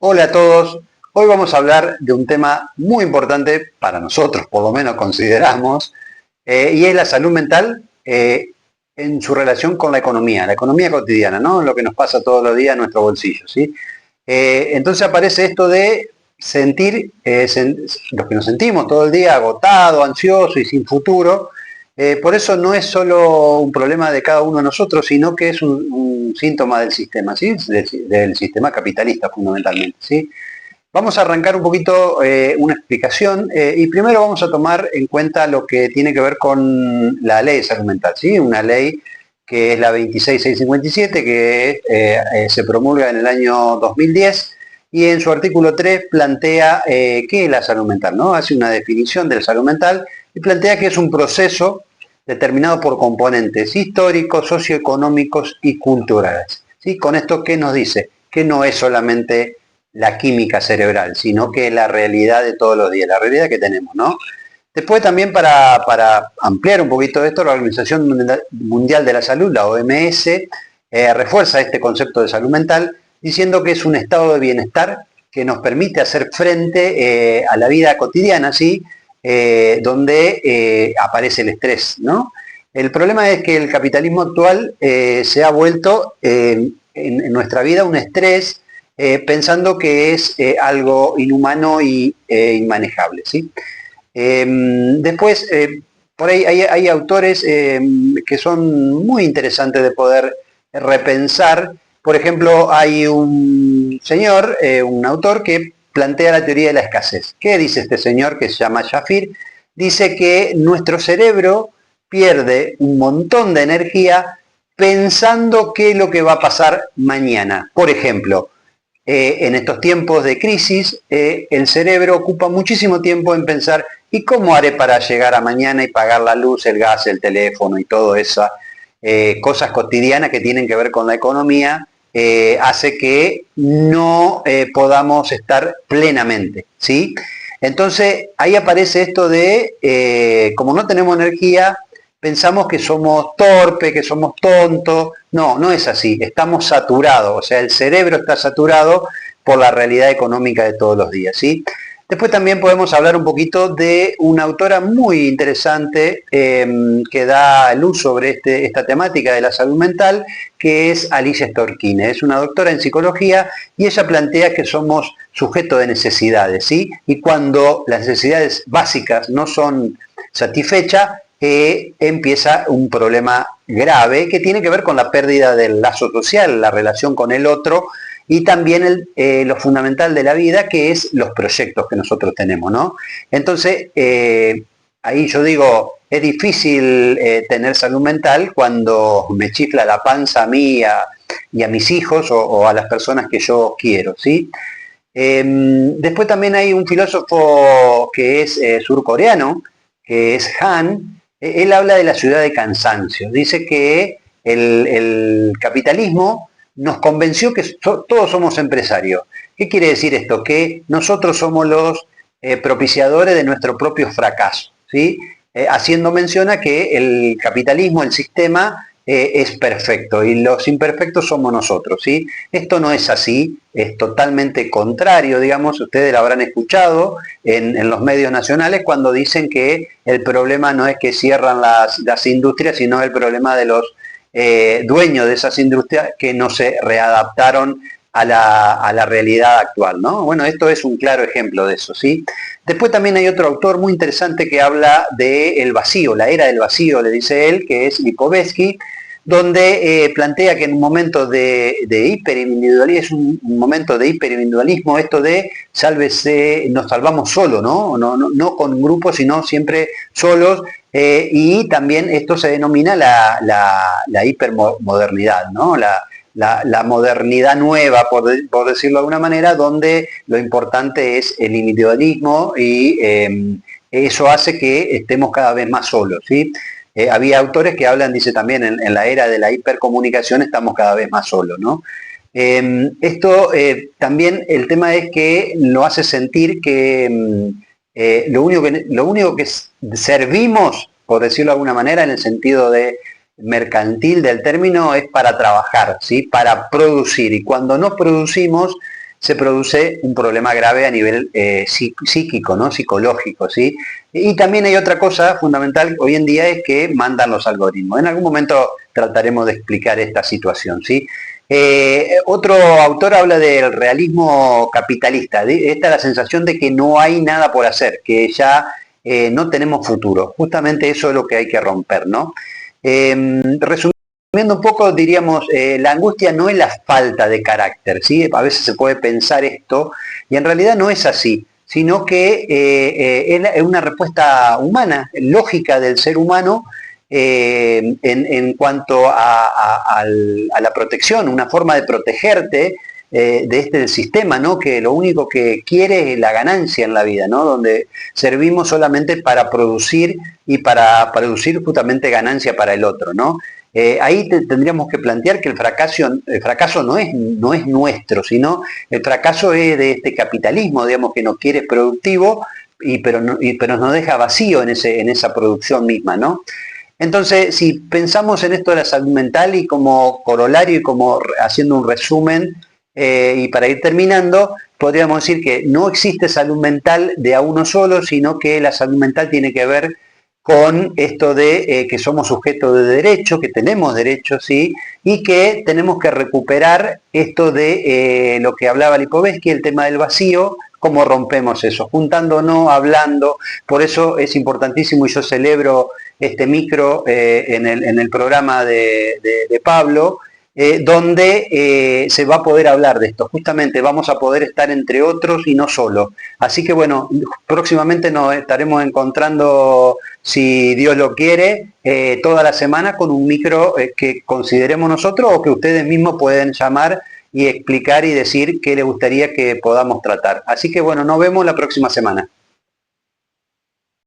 Hola a todos. Hoy vamos a hablar de un tema muy importante para nosotros, por lo menos consideramos, y es la salud mental en su relación con la economía cotidiana, ¿no? Lo que nos pasa todos los días en nuestro bolsillo, ¿sí? Entonces aparece esto de sentir, los que nos sentimos todo el día agotado, ansioso y sin futuro. Por eso no es solo un problema de cada uno de nosotros, sino que es un síntoma del sistema, ¿sí? Del sistema capitalista fundamentalmente, ¿sí? Vamos a arrancar un poquito una explicación y primero vamos a tomar en cuenta lo que tiene que ver con la ley de salud mental, ¿sí? Una ley que es la 26657 que se promulga en el año 2010 y en su artículo 3 plantea qué es la salud mental, ¿no? Hace una definición de la salud mental y plantea que es un proceso determinado por componentes históricos, socioeconómicos y culturales, ¿sí? Con esto, ¿qué nos dice? Que no es solamente la química cerebral, sino que la realidad de todos los días, la realidad que tenemos, ¿no? Después también para ampliar un poquito esto, la Organización Mundial de la Salud, la OMS, refuerza este concepto de salud mental diciendo que es un estado de bienestar que nos permite hacer frente a la vida cotidiana, ¿sí? Donde aparece el estrés, ¿no? El problema es que el capitalismo actual se ha vuelto en nuestra vida un estrés pensando que es algo inhumano y inmanejable, ¿sí? Después, por ahí hay autores que son muy interesantes de poder repensar. Por ejemplo, hay un señor, un autor que plantea la teoría de la escasez. ¿Qué dice este señor que se llama Shafir? Dice que nuestro cerebro pierde un montón de energía pensando qué es lo que va a pasar mañana. Por ejemplo, en estos tiempos de crisis, el cerebro ocupa muchísimo tiempo en pensar ¿y cómo haré para llegar a mañana y pagar la luz, el gas, el teléfono y todas esas cosas cotidianas que tienen que ver con la economía? Hace que no podamos estar plenamente, ¿sí? Entonces ahí aparece esto de, como no tenemos energía, pensamos que somos torpes, que somos tontos. No, no es así. Estamos saturados. O sea, el cerebro está saturado por la realidad económica de todos los días, ¿sí? Después también podemos hablar un poquito de una autora muy interesante que da luz sobre esta temática de la salud mental, que es Alicia Storkine. Es una doctora en psicología y ella plantea que somos sujetos de necesidades, ¿sí? Y cuando las necesidades básicas no son satisfechas, empieza un problema grave que tiene que ver con la pérdida del lazo social, la relación con el otro y también lo fundamental de la vida, que es los proyectos que nosotros tenemos, ¿no? Entonces, ahí yo digo, es difícil tener salud mental cuando me chifla la panza a mí y a mis hijos o a las personas que yo quiero, ¿sí? Después también hay un filósofo que es surcoreano, que es Han. Él habla de la ciudad de cansancio. Dice que el capitalismo nos convenció que todos somos empresarios. ¿Qué quiere decir esto? Que nosotros somos los propiciadores de nuestro propio fracaso, ¿sí? Haciendo mención a que el capitalismo, el sistema, es perfecto y los imperfectos somos nosotros, ¿sí? Esto no es así, es totalmente contrario, digamos, ustedes lo habrán escuchado en los medios nacionales cuando dicen que el problema no es que cierran las industrias, sino el problema de los dueños de esas industrias que no se readaptaron a la realidad actual, ¿no? Bueno, esto es un claro ejemplo de eso, ¿sí? Después también hay otro autor muy interesante que habla del vacío, la era del vacío, le dice él, que es Lipovetsky, donde plantea que en un momento de hiperindividualismo, es un momento de hiperindividualismo, esto de sálvese, nos salvamos solos, ¿no? No con grupos, sino siempre solos, y también esto se denomina la hipermodernidad, ¿no? La modernidad nueva, por decirlo de alguna manera, donde lo importante es el individualismo y eso hace que estemos cada vez más solos, ¿sí? Había autores que hablan, dice también, en la era de la hipercomunicación estamos cada vez más solos, ¿no? Esto también el tema es que lo hace sentir que lo único que servimos, por decirlo de alguna manera, en el sentido de mercantil del término, es para trabajar, ¿sí? Para producir. Y cuando no producimos, se produce un problema grave a nivel psíquico, ¿no? Psicológico, ¿sí? Y también hay otra cosa fundamental hoy en día, es que mandan los algoritmos. En algún momento trataremos de explicar esta situación, ¿sí? Otro autor habla del realismo capitalista. Esta es la sensación de que no hay nada por hacer, que ya no tenemos futuro. Justamente eso es lo que hay que romper, ¿no? Resumiendo un poco, diríamos, la angustia no es la falta de carácter, ¿sí? A veces se puede pensar esto, y en realidad no es así, sino que es una respuesta humana, lógica del ser humano, en cuanto a la protección, una forma de protegerte de este sistema, ¿no? Que lo único que quiere es la ganancia en la vida, ¿no? Donde servimos solamente para producir y para producir justamente ganancia para el otro, ¿no? Ahí tendríamos que plantear que el fracaso no es nuestro, sino el fracaso es de este capitalismo, digamos, que nos quiere productivo, pero nos deja vacío en esa producción misma, ¿no? Entonces, si pensamos en esto de la salud mental y como corolario y como haciendo un resumen, y para ir terminando, podríamos decir que no existe salud mental de a uno solo, sino que la salud mental tiene que ver con esto de que somos sujetos de derecho, que tenemos derechos, ¿sí? Y que tenemos que recuperar esto de lo que hablaba Lipovetsky, el tema del vacío, cómo rompemos eso, juntándonos, hablando. Por eso es importantísimo, y yo celebro este micro en el programa de Pablo, donde se va a poder hablar de esto. Justamente vamos a poder estar entre otros y no solo. Así que bueno, próximamente nos estaremos encontrando, si Dios lo quiere, toda la semana con un micro que consideremos nosotros, o que ustedes mismos pueden llamar y explicar y decir qué les gustaría que podamos tratar. Así que bueno, nos vemos la próxima semana.